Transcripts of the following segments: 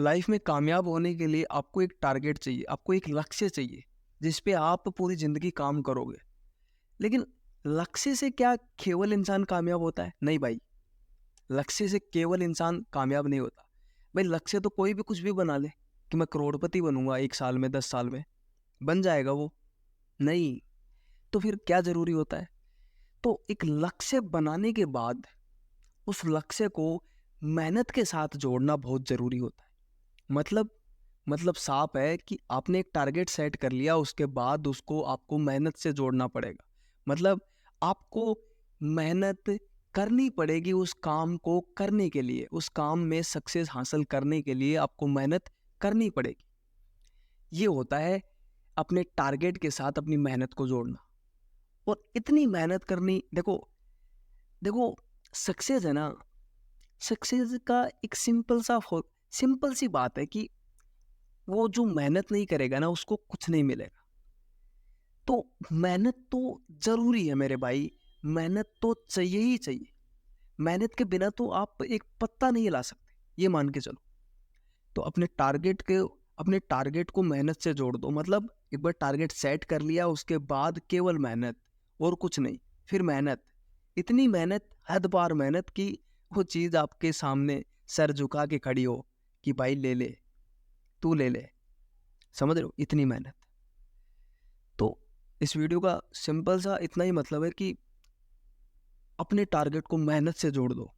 Life में कामयाब होने के लिए आपको एक टारगेट चाहिए, आपको एक लक्ष्य चाहिए जिस पे आप पूरी जिंदगी काम करोगे। लेकिन लक्ष्य से क्या केवल इंसान कामयाब होता है? नहीं भाई, लक्ष्य से केवल इंसान कामयाब नहीं होता। भाई लक्ष्य तो कोई भी कुछ भी बना ले कि मैं करोड़पति बनूंगा 1 साल में, 10 साल में, बन जाएगा वो। नहीं, तो फिर क्या जरूरी होता है? तो एक लक्ष्य बनाने के बाद उस लक्ष्य को मेहनत के साथ जोड़ना बहुत जरूरी होता है। मतलब मतलब साफ है कि आपने एक टारगेट सेट कर लिया, उसके बाद उसको आपको मेहनत से जोड़ना पड़ेगा। मतलब आपको मेहनत करनी पड़ेगी उस काम को करने के लिए, उस काम में सक्सेस हासिल करने के लिए आपको मेहनत करनी पड़ेगी। ये होता है अपने टारगेट के साथ अपनी मेहनत को जोड़ना। और इतनी मेहनत करनी, देखो देखो, सक्सेस है ना, सक्सेस का एक सिंपल सी बात है कि वो जो मेहनत नहीं करेगा ना उसको कुछ नहीं मिलेगा। तो मेहनत तो जरूरी है मेरे भाई, मेहनत तो चाहिए ही चाहिए। मेहनत के बिना तो आप एक पत्ता नहीं हिला सकते, ये मान के चलो। तो अपने टारगेट को मेहनत से जोड़ दो। मतलब एक बार टारगेट सेट कर लिया, उसके बाद केवल मेहनत और कुछ नहीं। फिर मेहनत, इतनी मेहनत, हद पार मेहनत कि वो चीज आपके सामने सर झुका के खड़ी हो कि भाई ले ले, तू ले ले। समझ रहे हो? इतनी मेहनत। तो इस वीडियो का सिंपल सा इतना ही मतलब है कि अपने टारगेट को मेहनत से जोड़ दो।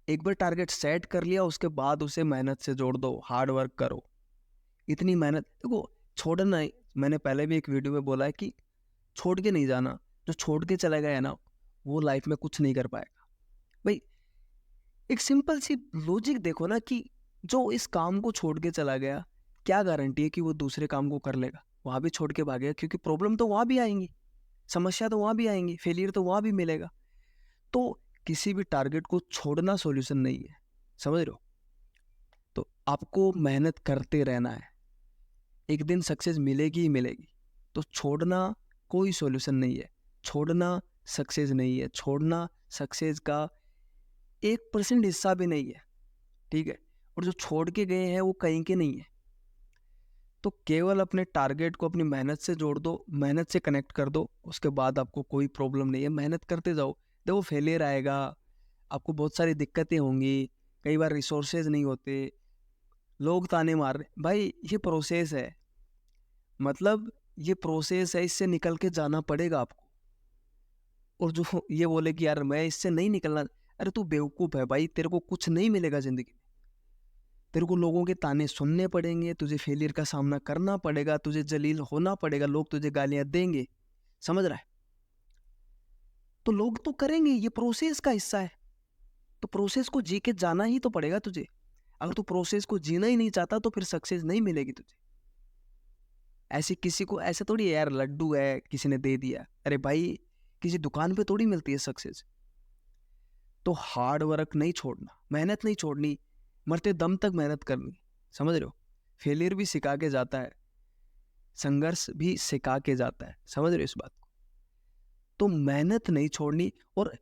एक बार टारगेट सेट कर लिया, उसके बाद उसे मेहनत से जोड़ दो, हार्ड वर्क करो। इतनी मेहनत, देखो, छोड़ना ही, मैंने पहले भी एक वीडियो में बोला है कि छोड़ के नहीं जाना। जो छोड़ के चला गया है ना, वो लाइफ में कुछ नहीं कर पाएगा। भाई एक सिंपल सी लॉजिक देखो ना कि जो इस काम को छोड़ के चला गया, क्या गारंटी है कि वो दूसरे काम को कर लेगा? वहां भी छोड़ के भागेगा, क्योंकि प्रॉब्लम तो वहां भी आएंगी, समस्या तो वहां भी आएंगी, फेलियर तो वहां भी मिलेगा। तो किसी भी टारगेट को छोड़ना सॉल्यूशन नहीं है। समझ रहे हो? तो आपको मेहनत करते रहना है, एक दिन सक्सेस मिलेगी ही मिलेगी। तो छोड़ना कोई सॉल्यूशन नहीं है, छोड़ना सक्सेस नहीं है, छोड़ना सक्सेस का 1% हिस्सा भी नहीं है। ठीक है? और जो छोड़ के गए हैं वो कहीं के नहीं है। तो केवल अपने टारगेट को अपनी मेहनत से जोड़ दो, मेहनत से कनेक्ट कर दो, उसके बाद आपको कोई प्रॉब्लम नहीं है। मेहनत करते जाओ। देखो, फेलियर आएगा, आपको बहुत सारी दिक्कतें होंगी, कई बार रिसोर्सेज नहीं होते, लोग ताने मार रहे, भाई ये प्रोसेस है। मतलब ये प्रोसेस है, इससे निकल के जाना पड़ेगा आपको। और जो ये बोले कि यार मैं इससे नहीं निकलना, अरे तू बेवकूफ है भाई, तेरे को कुछ नहीं मिलेगा जिंदगी में। तेरे को लोगों के ताने सुनने पड़ेंगे, तुझे फेलियर का सामना करना पड़ेगा, तुझे जलील होना पड़ेगा, लोग तुझे गालियां देंगे। समझ रहा है? तो लोग तो करेंगे, ये प्रोसेस का हिस्सा है। तो प्रोसेस को जी के जाना ही तो पड़ेगा तुझे। अगर तू प्रोसेस को जीना ही नहीं चाहता तो फिर सक्सेस नहीं मिलेगी तुझे। ऐसे किसी को ऐसे थोड़ी है यार, लड्डू है किसी ने दे दिया, अरे भाई किसी दुकान पे थोड़ी मिलती है सक्सेस। तो हार्ड वर्क नहीं छोड़ना, मेहनत नहीं छोड़नी, मरते दम तक मेहनत करनी। समझ रहे हो? फेलियर भी सिखा के जाता है, संघर्ष भी सिखा के जाता है। समझ रहे हो इस बात को? तो मेहनत नहीं छोड़नी। और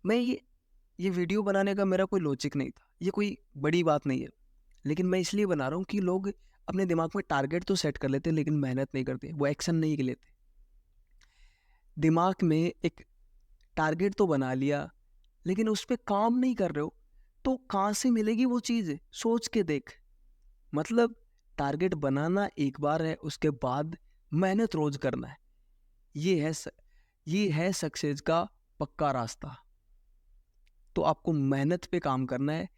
मैं ये वीडियो बनाने का मेरा कोई लॉजिक नहीं था, ये कोई बड़ी बात नहीं है, लेकिन मैं इसलिए बना रहा हूँ कि लोग अपने दिमाग में टारगेट तो सेट कर लेते हैं लेकिन मेहनत नहीं करते, वो एक्शन नहीं लेते। दिमाग में एक टारगेट तो बना लिया लेकिन उस पर काम नहीं कर रहे हो, तो कहाँ से मिलेगी वो चीज़? सोच के देख। मतलब टारगेट बनाना एक बार है, उसके बाद मेहनत रोज करना है। ये है ये है सक्सेस का पक्का रास्ता। तो आपको मेहनत पे काम करना है,